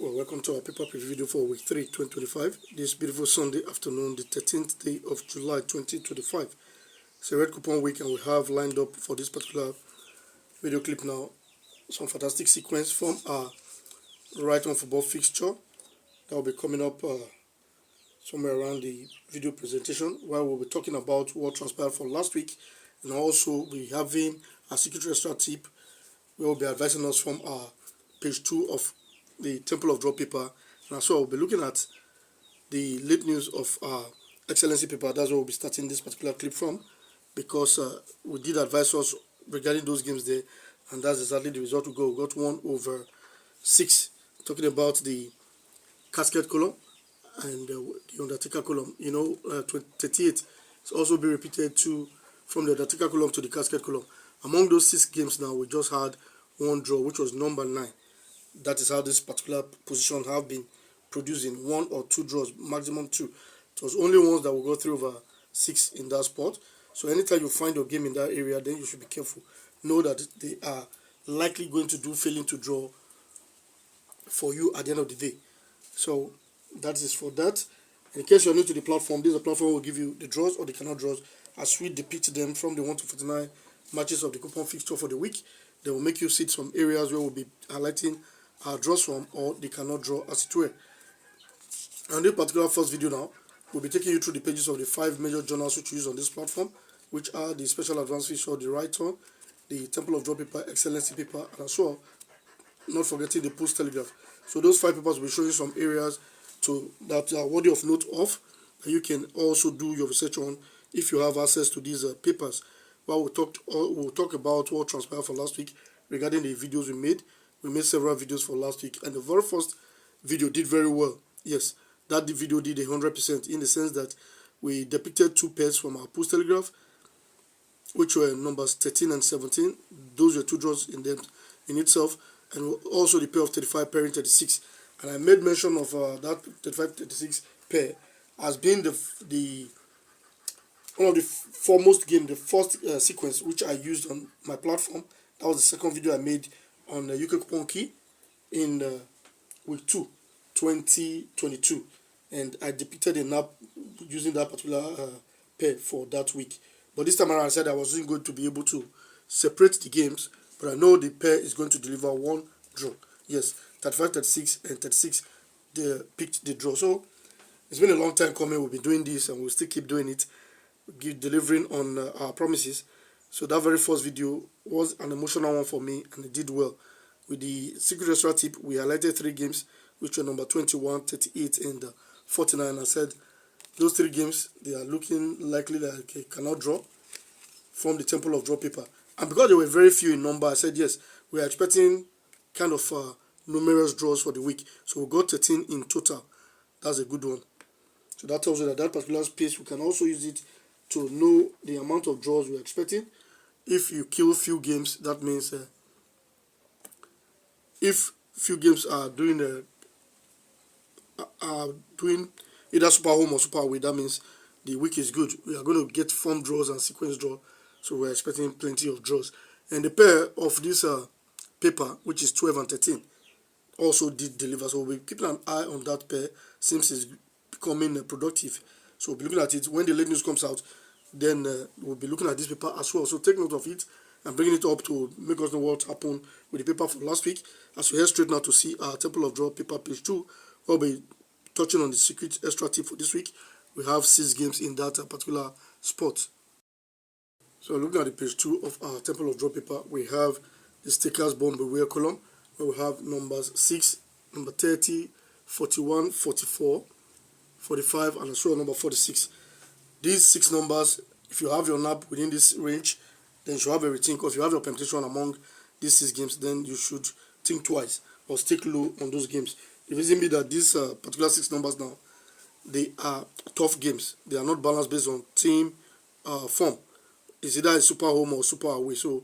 Well, welcome to our paper preview video for week 3, 2025. This beautiful Sunday afternoon, the 13th day of July 2025. It's a red coupon week, and we have lined up for this particular video clip now some fantastic sequence from our right on football fixture that will be coming up somewhere around the video presentation, where we'll be talking about what transpired for last week, and also be having a secret extra tip where we'll be advising us from our page 2 of the Temple of Draw paper, and so we'll be looking at the late news of our X-ellency paper. That's where we'll be starting this particular clip from, because we did advise us regarding those games there, and that's exactly the result we got. We got 1/6, talking about the casket column and the Undertaker column. 38 it's also be repeated too from the Undertaker column to the casket column. Among those 6 games now, we just had one draw, which was number 9. That is how this particular position have been producing 1 or 2 draws, maximum 2. It was only ones that will go 3/6 in that spot. So anytime you find your game in that area, then you should be careful. Know that they are likely going to do failing to draw for you at the end of the day. So that is for that. In case you're new to the platform, this is a platform will give you the draws or the cannot draws as we depict them from the 1 to 49 matches of the coupon fixture for the week. They will make you see some areas where we'll be highlighting our draws from, or they cannot draw, as it were. And this particular first video now, we'll be taking you through the pages of the 5 major journals which we use on this platform, which are the Special Advanced Fixture, the Right On, the Temple of Draw paper, X-ellency paper, and as well, not forgetting the Post Telegraph. So those 5 papers will show you some areas that are worthy of note of, and you can also do your research on if you have access to these papers. Well, we'll talk about what transpired for last week regarding the videos we made. We made several videos for last week, and the very first video did very well. Yes, that video did 100%, in the sense that we depicted 2 pairs from our Post Telegraph, which were numbers 13 and 17. Those were 2 draws in itself, and also the pair of 35 pairing 36. And I made mention of that 35-36 pair as being one of the foremost game, the first sequence which I used on my platform. That was the second video I made on the UK Coupon Key in week 2, 2022, and I depicted a nap using that particular pair for that week. But this time around, I said I wasn't going to be able to separate the games, but I know the pair is going to deliver 1 draw. Yes, 35-36 and 36, they picked the draw. So it's been a long time coming. We'll be doing this, and we'll still keep doing it, delivering on our promises. So that very first video was an emotional one for me, and it did well. With the secret extra tip, we highlighted 3 games, which were number 21, 38, and 49. I said those 3 games, they are looking likely like a cannot draw from the Temple of Draw paper. And because they were very few in number, I said yes, we are expecting kind of numerous draws for the week. So we got 13 in total. That's a good one. So that tells you that particular space, we can also use it to know the amount of draws we're expecting. If you kill few games, that means if few games are doing either super home or super away, that means the week is good. We are going to get form draws and sequence draw, so we're expecting plenty of draws. And the pair of this paper, which is 12 and 13, also did deliver. So we'll be keeping an eye on that pair, since it's becoming productive. So we'll be looking at it when the late news comes out. Then we'll be looking at this paper as well. So take note of it and bringing it up to make us know what happened with the paper for last week. As we head straight now to see our Temple of Draw paper page 2, we'll be touching on the secret extra tip for this week. We have 6 games in that particular spot. So looking at the page 2 of our Temple of Draw paper, we have the Stickers Bomb Beware column, where we have numbers 6, number 30, 41, 44, 45, and as well number 46. These 6 numbers, if you have your nap within this range, then you should have everything. Because if you have your permutation among these 6 games, then you should think twice or stick low on those games. The reason being that these particular 6 numbers now, they are tough games. They are not balanced based on team form. It's either a super home or super away. So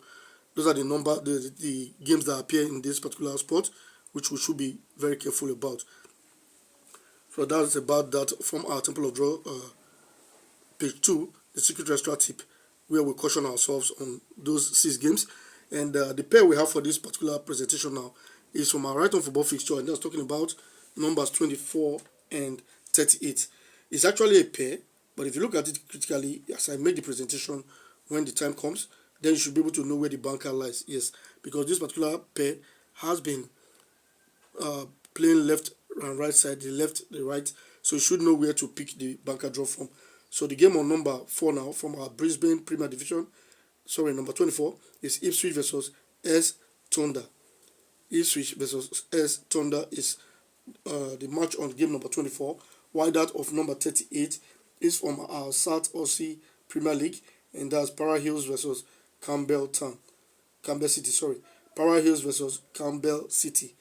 those are the games that appear in this particular spot, which we should be very careful about. So that's about that from our Temple of Draw page 2, the secret extra tip, where we caution ourselves on those 6 games. And the pair we have for this particular presentation now is from our right on football fixture, and that's talking about numbers 24 and 38. It's actually a pair, but if you look at it critically, as I make the presentation, when the time comes, then you should be able to know where the banker lies. Yes, because this particular pair has been playing left and right side, the left, the right, so you should know where to pick the banker draw from. So the game on number 4 now from our Brisbane Premier Division, number 24, is Ipswich versus S Thunder. Ipswich versus S Thunder is the match on game number 24, while that of number 38 is from our South Aussie Premier League, and that's Para Hills versus Campbell City. Para Hills versus Campbell City.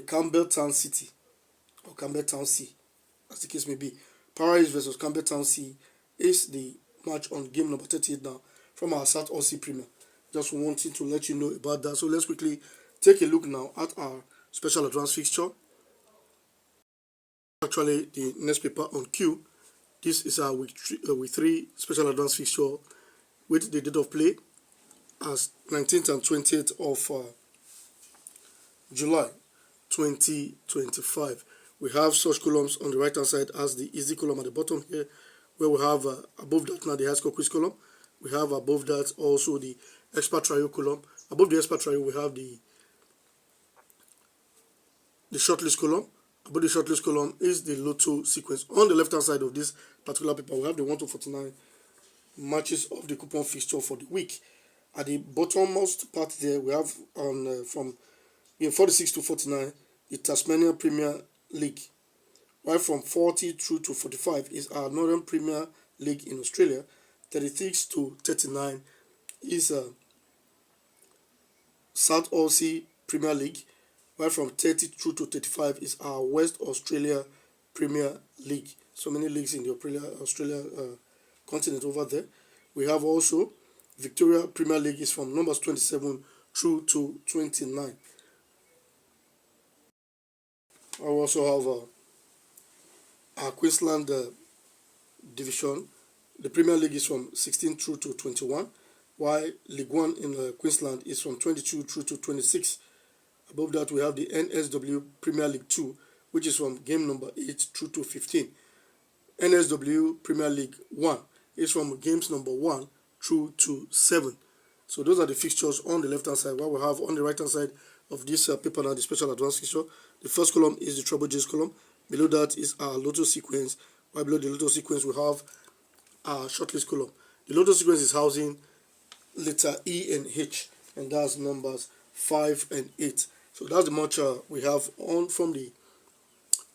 Campbelltown City or Campbelltown C, as the case may be. Para Hills versus Campbelltown C is the match on game number 38 now from our South Aussie Premier. Just wanting to let you know about that. So let's quickly take a look now at our special advance fixture. Actually, the next paper on Q. This is our week 3 special advance fixture with the date of play as 19th and 20th of July 2025. We have such columns on the right hand side as the easy column at the bottom here, where we have above that now the high score quiz column. We have above that also the expert trio column. Above the expert trio we have the shortlist column. Above the shortlist column is the lotto sequence. On the left hand side of this particular paper we have the 1 to 49 matches of the coupon fixture for the week. At the bottommost part there we have on from 46 to 49 the Tasmania Premier League, while from 40 through to 45 is our Northern Premier League in Australia. 36 to 39 is South Aussie Premier League, while from 30 through to 35 is our West Australia Premier League. So many leagues in the Australia continent over there. We have also Victoria Premier League is from numbers 27 through to 29. I also have our Queensland division. The Premier League is from 16 through to 21, while League One in Queensland is from 22 through to 26. Above that, we have the NSW Premier League 2, which is from game number 8 through to 15. NSW Premier League 1 is from games number 1 through to 7. So those are the fixtures on the left-hand side. What we have on the right-hand side of this paper now, the special advance fixture. The first column is the Treble J's column. Below that is our lotto sequence. While below the lotto sequence, we have our shortlist column. The lotto sequence is housing letter E and H, and that's numbers 5 and 8. So that's the much we have on from the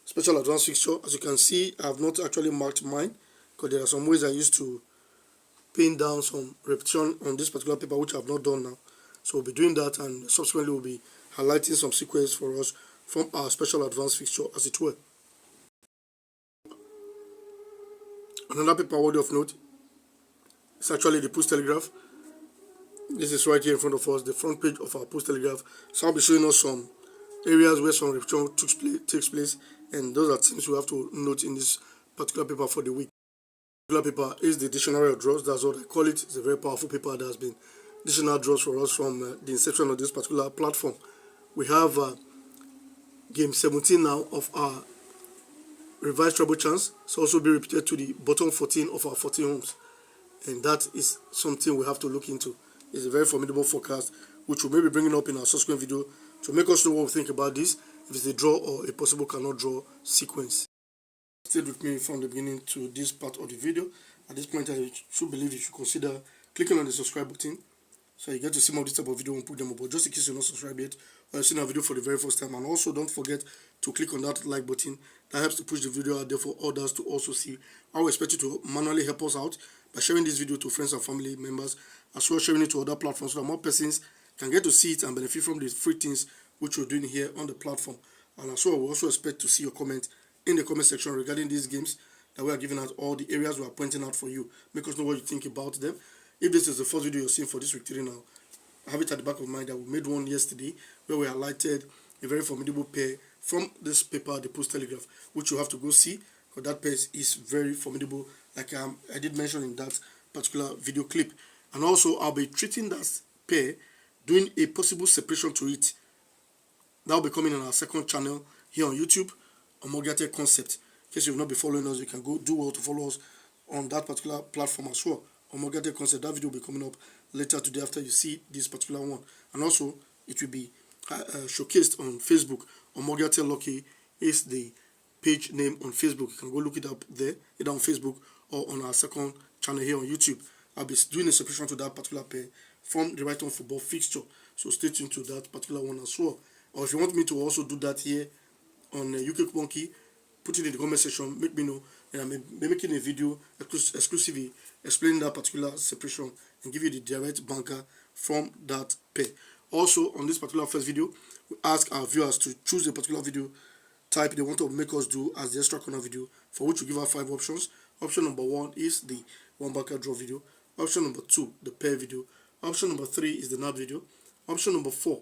special advance fixture. As you can see, I have not actually marked mine because there are some ways I used to pin down some repetition on this particular paper, which I have not done now. So we'll be doing that, and subsequently we'll be highlighting some sequence for us from our special advance fixture, as it were. Another paper worthy of note is actually the Post Telegraph. This is right here in front of us, the front page of our Post Telegraph. So I'll be showing us some areas where some repetition takes place, and those are things we have to note in this particular paper for the week. The particular paper is the Dictionary of Draws. That's what I call it. It's a very powerful paper that has been dictionary draws for us from the inception of this particular platform. We have game 17 now of our revised treble chance. It's also be repeated to the bottom 14 of our 14 homes, and that is something we have to look into. It's a very formidable forecast, which we'll maybe bringing up in our subsequent video to make us know what we think about this, if it's a draw or a possible cannot draw sequence. Stay with me from the beginning to this part of the video. At this point, I should believe you should consider clicking on the subscribe button, so you get to see more of this type of video when we put them up. But just in case you're not subscribed yet, or you've seen our video for the very first time, and also don't forget to click on that like button. That helps to push the video out there for others to also see. I will expect you to manually help us out by sharing this video to friends and family members, as well as sharing it to other platforms so that more persons can get to see it and benefit from the free things which we're doing here on the platform. And as well, we also expect to see your comment in the comment section regarding these games that we are giving out, all the areas we are pointing out for you. Make us know what you think about them. If this is the first video you're seeing for this week 3 now, I have it at the back of mind that we made one yesterday where we highlighted a very formidable pair from this paper, the Post Telegraph, which you have to go see, because that pair is very formidable, like I did mention in that particular video clip. And also, I'll be treating that pair doing a possible separation to it. That will be coming on our second channel here on YouTube, Omogiate Concept. In case you've not been following us, you can go do well to follow us on that particular platform as well. Omogiate Concept, that video will be coming up later today after you see this particular one. And also, it will be showcased on Facebook. Omogiate Lucky is the page name on Facebook. You can go look it up there, either on Facebook or on our second channel here on YouTube. I'll be doing a separation to that particular pair from the Right On Football fixture. So stay tuned to that particular one as well. Or if you want me to also do that here on UK Coupon Key, put it in the comment section, make me know, and I'm making a video exclusively explaining that particular separation and give you the direct banker from that pair. Also, on this particular first video, we ask our viewers to choose a particular video type they want to make us do as the extra corner video, for which we give out 5 options. Option number 1 is the one banker draw video. Option number 2, the pair video. Option number 3 is the NAB video. Option number 4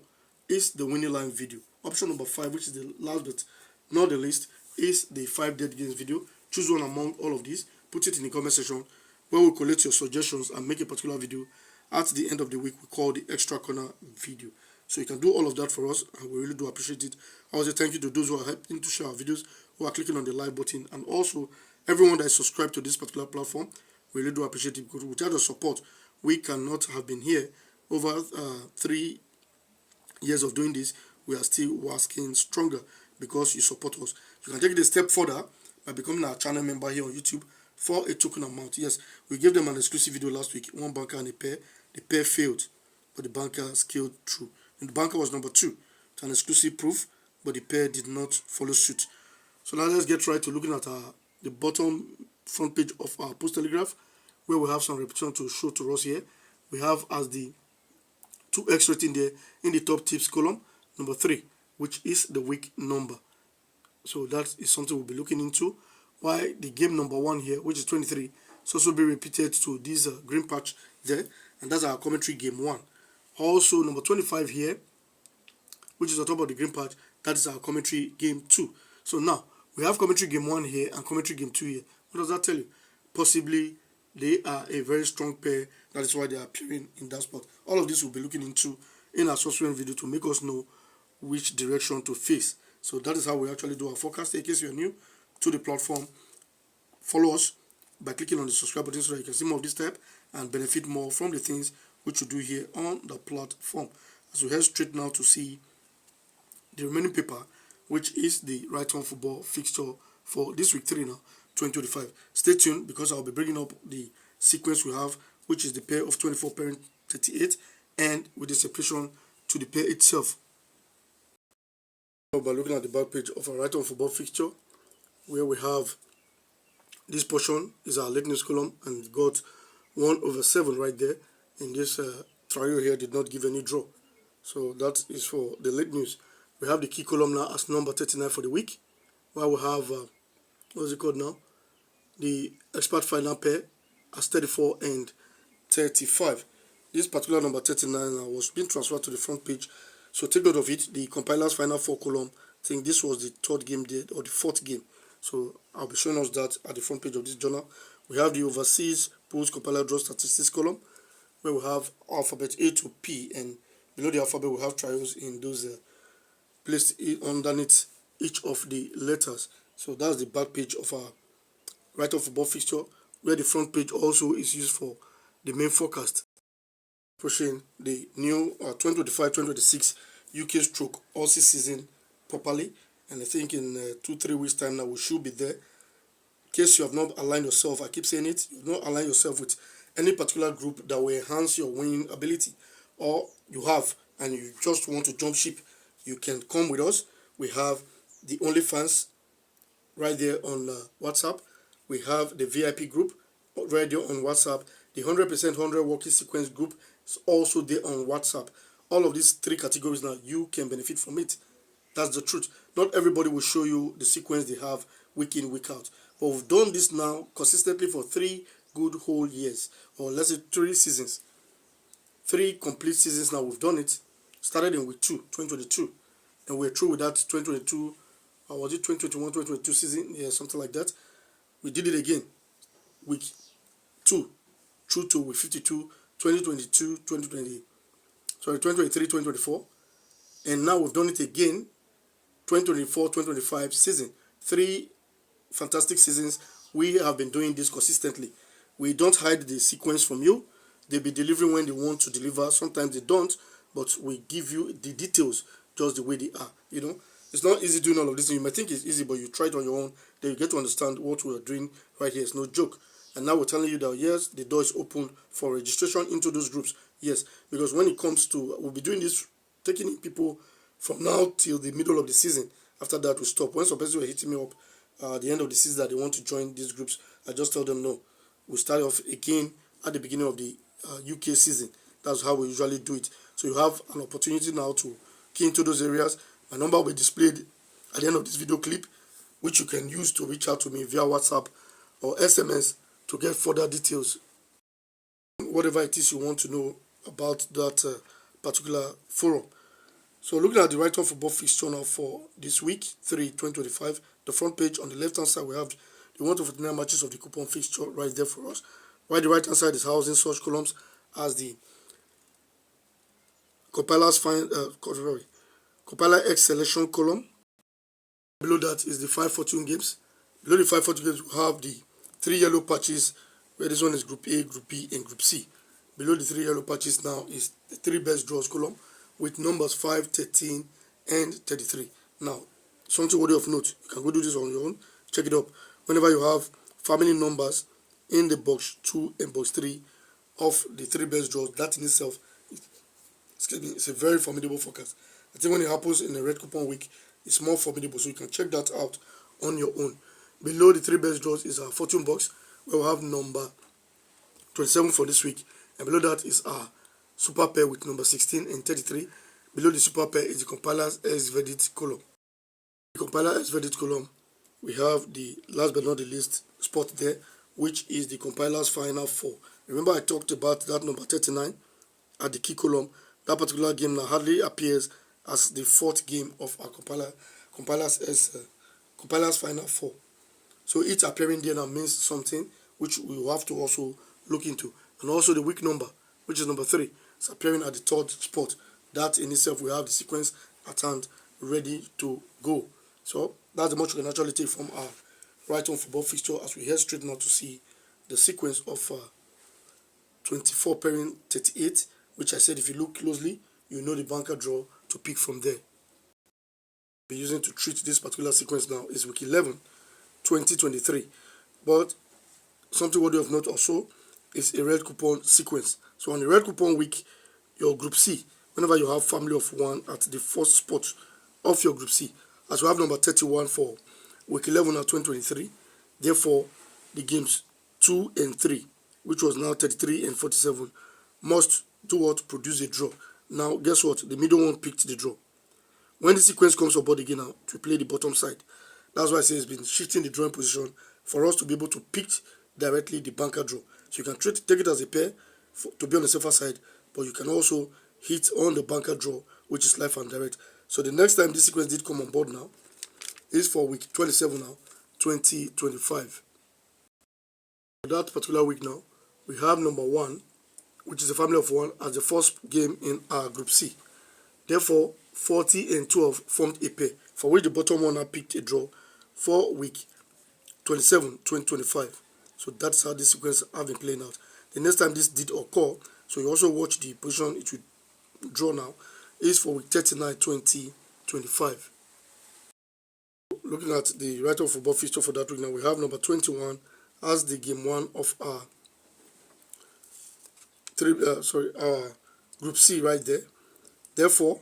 is the winning line video. Option number 5, which is the last but not the least, is the 5 dead games video. Choose one among all of these, put it in the comment section, where we'll collect your suggestions and make a particular video at the end of the week we call the extra corner video. So you can do all of that for us, and we really do appreciate it. I want to thank you to those who are helping to share our videos, who are clicking on the like button, and also everyone that is subscribed to this particular platform. We really do appreciate it, because without your support, we cannot have been here over 3 years of doing this. We are still working stronger because you support us. You can take it a step further by becoming our channel member here on YouTube for a token amount. Yes, we gave them an exclusive video last week, one banker and a pair. The pair failed, but the banker scaled through. And the banker was number 2. It's an exclusive proof, but the pair did not follow suit. So now let's get right to looking at the bottom front page of our Post Telegraph, where we have some repetition to show to us here. We have as the 2x rating there in the top tips column, number 3, which is the week number. So that is something we'll be looking into. Why the game number 1 here, which is 23, is also be repeated to this green patch there, and that's our commentary game 1. Also, number 25 here, which is on top of the green patch, that is our commentary game 2. So now, we have commentary game 1 here and commentary game 2 here. What does that tell you? Possibly, they are a very strong pair. That is why they are appearing in that spot. All of this we'll be looking into in our subsequent video to make us know which direction to face. So that is how we actually do our forecast. In case you are new to the platform, follow us by clicking on the subscribe button so that you can see more of this type and benefit more from the things which we do here on the platform. As we head straight now to see the remaining paper, which is the Right On Football fixture for this week 3 now, 2025. Stay tuned, because I'll be bringing up the sequence we have, which is the pair of 24 pairing 38, and with the separation to the pair itself. By looking at the back page of our Right On Football fixture, where we have this portion is our late news column, and got 1/7 right there. In this trio here did not give any draw, so that is for the late news. We have the key column now as number 39 for the week, while we have what's it called now, the expert final pair as 34 and 35. This particular number 39 was being transferred to the front page, so take note of it. The compiler's final 4 column, I think this was the 3rd game there, or the 4th game. So I'll be showing us that at the front page of this journal. We have the overseas pools compiler draw statistics column, where we have alphabet A to P, and below the alphabet we have trials in those placed underneath each of the letters. So that's the back page of our Right On Football fixture, where the front page also is used for the main forecast. Pushing the new 2025-2026 UK stroke Aussie season properly, and I think in 2-3 weeks time now we should be there. In case you have not aligned yourself, I keep saying it, you have not aligned yourself with any particular group that will enhance your winning ability, or you have and you just want to jump ship, you can come with us. We have the OnlyFans right there on WhatsApp. We have the VIP group right there on WhatsApp. The 100% 100 working sequence group is also there on WhatsApp. All of these 3 categories now, you can benefit from it. That's the truth. Not everybody will show you the sequence they have week in, week out. But we've done this now consistently for 3 good whole years, or let's say 3 seasons. 3 complete seasons now we've done it. Started in week 2, 2022. And we're through with that 2022, or was it 2021, 2022 season? Yeah, something like that. We did it again. Week 2, through to week 52, 2022, 2020. sorry, 2023, 2024, and now we've done it again, 2024, 2025 season. 3 fantastic seasons. We have been doing this consistently. We don't hide the sequence from you. They be delivering when they want to deliver. Sometimes they don't, but we give you the details just the way they are. You know, it's not easy doing all of this. You might think it's easy, but you try it on your own. Then you get to understand what we are doing right here. It's no joke. And now we're telling you that yes, the door is open for registration into those groups. Yes, because when it comes to, we'll be doing this, taking in people from now till the middle of the season. After that, we stop. When some people were hitting me up at the end of the season that they want to join these groups, I just tell them no. We start off again at the beginning of the UK season. That's how we usually do it. So you have an opportunity now to key into those areas. My number will be displayed at the end of this video clip, which you can use to reach out to me via WhatsApp or SMS to get further details. Whatever it is you want to know about that particular forum. So looking at the right hand football fixture now for this week 3 2025, the front page on the left hand side we have the 149 matches of the coupon fixture right there for us. While the right hand side is housing such columns as the compiler X selection column. Below that is the 542 games. Below the 542 games we have the 3 yellow patches, where this one is Group A, Group B, and Group C. Below the 3 yellow patches now is the 3 best draws column with numbers 5, 13, and 33. Now, something worthy of note, you can go do this on your own, check it up. Whenever you have family numbers in the box 2 and box 3 of the 3 best draws, that in itself, it's a very formidable forecast. I think when it happens in a red coupon week, it's more formidable, so you can check that out on your own. Below the 3 best draws is our fortune box, where we have number 27 for this week, and below that is our super pair with number 16 and 33. Below the super pair is the compiler's S verdict column. The compiler S verdict column, we have the last but not the least spot there, which is the compiler's final 4. Remember I talked about that number 39 at the key column. That particular game now hardly appears as the 4th game of our compiler's final 4. So it's appearing there now means something which we will have to also look into. And also the week number, which is number 3, is appearing at the 3rd spot. That in itself we have the sequence at hand ready to go. So that's the much we can actually take from our right on football fixture as we head straight now to see the sequence of 24 pairing 38, which I said if you look closely, you know the banker draw to pick from there. Be using to treat this particular sequence now is week 11, 2023. But something worthy of note also is a red coupon sequence. So on the red coupon week, your group C, whenever you have family of 1 at the 1st spot of your group C, as we have number 31 for week 11 of 2023, therefore the games 2 and 3, which was now 33 and 47, must do what? Produce a draw. Now guess what? The middle one picked the draw. When the sequence comes aboard again now to play the bottom side, that's why I say it's been shifting the drawing position for us to be able to pick directly the banker draw. So you can take it as a pair to be on the safer side, but you can also hit on the banker draw, which is live and direct. So the next time this sequence did come on board now is for week 27 now, 2025. For that particular week now, we have number 1, which is a family of 1, as the first game in our group C. Therefore, 40 and 12 formed a pair, for which the bottom one now picked a draw for week 27, 2025. So that's how this sequence have been playing out. The next time this did occur, so you also watch the position it will draw now, is for week 39, 2025. Looking at the right of football fixture for that week now, we have number 21 as the game 1 of our group C right there. Therefore,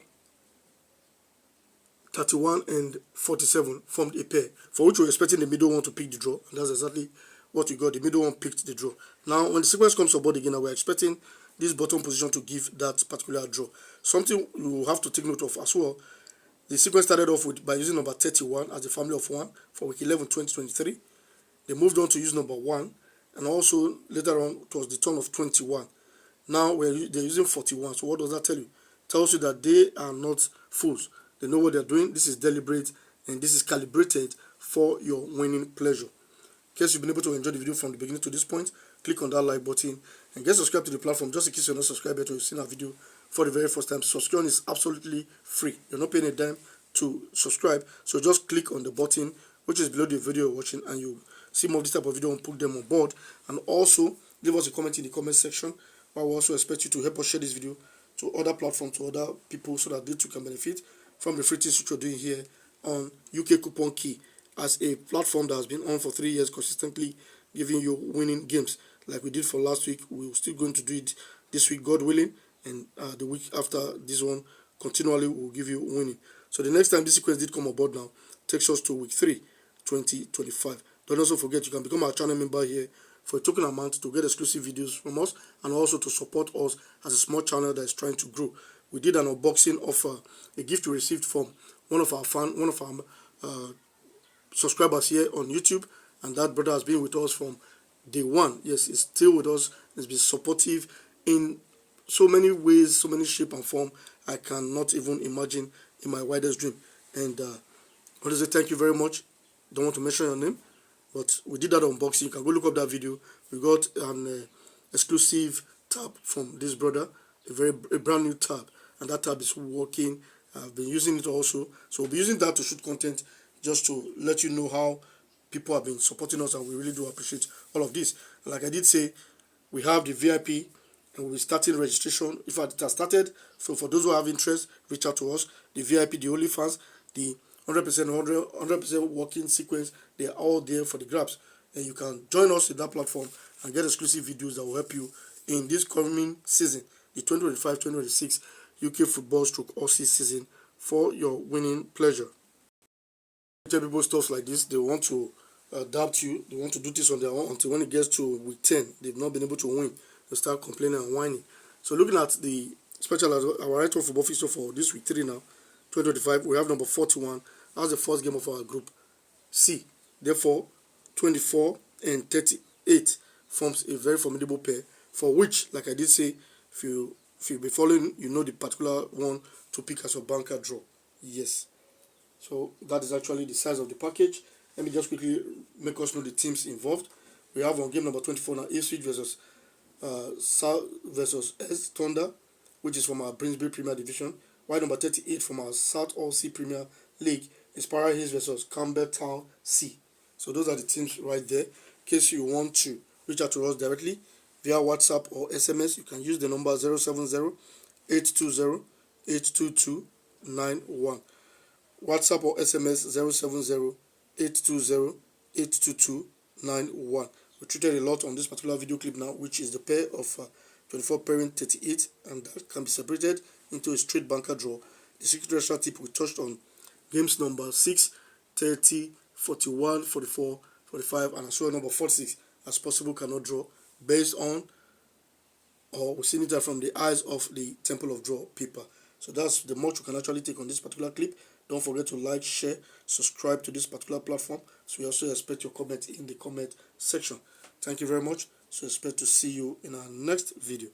31 and 47 formed a pair, for which we're expecting the middle one to pick the draw, and that's exactly what we got. The middle one picked the draw. Now, when the sequence comes aboard again, we're expecting this bottom position to give that particular draw. Something you have to take note of as well, the sequence started off by using number 31 as the family of 1 for week 11, 2023. They moved on to use number 1, and also later on it was the turn of 21. Now they're using 41. So what does that tell you? It tells you that they are not fools. They know what they're doing. This is deliberate and this is calibrated for your winning pleasure. In case you've been able to enjoy the video from the beginning to this point, click on that like button and get subscribed to the platform just in case you're not subscribed yet or you've seen our video for the very first time, subscription is absolutely free. You're not paying a dime to subscribe, so just click on the button which is below the video you're watching, and you see more of this type of video and put them on board. And also leave us a comment in the comment section. But we also expect you to help us share this video to other platforms, to other people, so that they too can benefit from the free things which we're doing here on UK Coupon Key, as a platform that has been on for 3 years consistently giving you winning games like we did for last week. We're still going to do it this week, God willing, and the week after this one continually will give you winning. So the next time this sequence did come aboard now takes us to week 3 2025. Don't also forget you can become our channel member here for a token amount to get exclusive videos from us, and also to support us as a small channel that is trying to grow. We did an unboxing of a gift we received from one of our subscribers here on YouTube, and that brother has been with us from day one. Yes, he's still with us. He's been supportive in so many ways, so many shape and form I cannot even imagine in my wildest dream. And I want to say thank you very much. Don't want to mention your name, but we did that unboxing. You can go look up that video. We got an exclusive tab from this brother, a brand new tab, and that tab is working. I've been using it also, so we'll be using that to shoot content, just to let you know how people have been supporting us, and we really do appreciate all of this. Like I did say, we have the VIP, and we'll be starting registration. In fact, it has started. So for those who have interest, reach out to us. The VIP, the OnlyFans, the 100% working sequence, they are all there for the grabs, and you can join us in that platform and get exclusive videos that will help you in this coming season, the 2025-2026 UK football stroke Aussie season, for your winning pleasure. Tell people stuff like this, they want to doubt you, they want to do this on their own, until when it gets to week 10 they've not been able to win, they start complaining and whining. So looking at the special, our right football fixture for this week 3 now, 2025, we have number 41 as the first game of our group C. Therefore 24 and 38 forms a very formidable pair, for which, like I did say, if you be following, you know the particular one to pick as your banker draw. Yes, so that is actually the size of the package. Let me just quickly make us know the teams involved. We have on game number 24 now, Ipswich versus South versus S Thunder, which is from our Brinsbury Premier Division. While number 38 from our South All Sea Premier League is Para Hills versus Campbelltown C. So those are the teams right there. In case you want to reach out to us directly via WhatsApp or SMS, you can use the number 070-820-82291. WhatsApp or SMS 070-820-82291. We treated a lot on this particular video clip now, which is the pair of 24 pairing 38, and that can be separated into a straight banker draw. The secret extra tip, we touched on games number 6, 30, 41, 44, 45, and as well number 46 as possible cannot draw, based on, or we've seen it from the eyes of the Temple of Draw paper. So that's the much you can actually take on this particular clip. Don't forget to like, share, subscribe to this particular platform. So we also expect your comment in the comment section. Thank you very much. So expect to see you in our next video.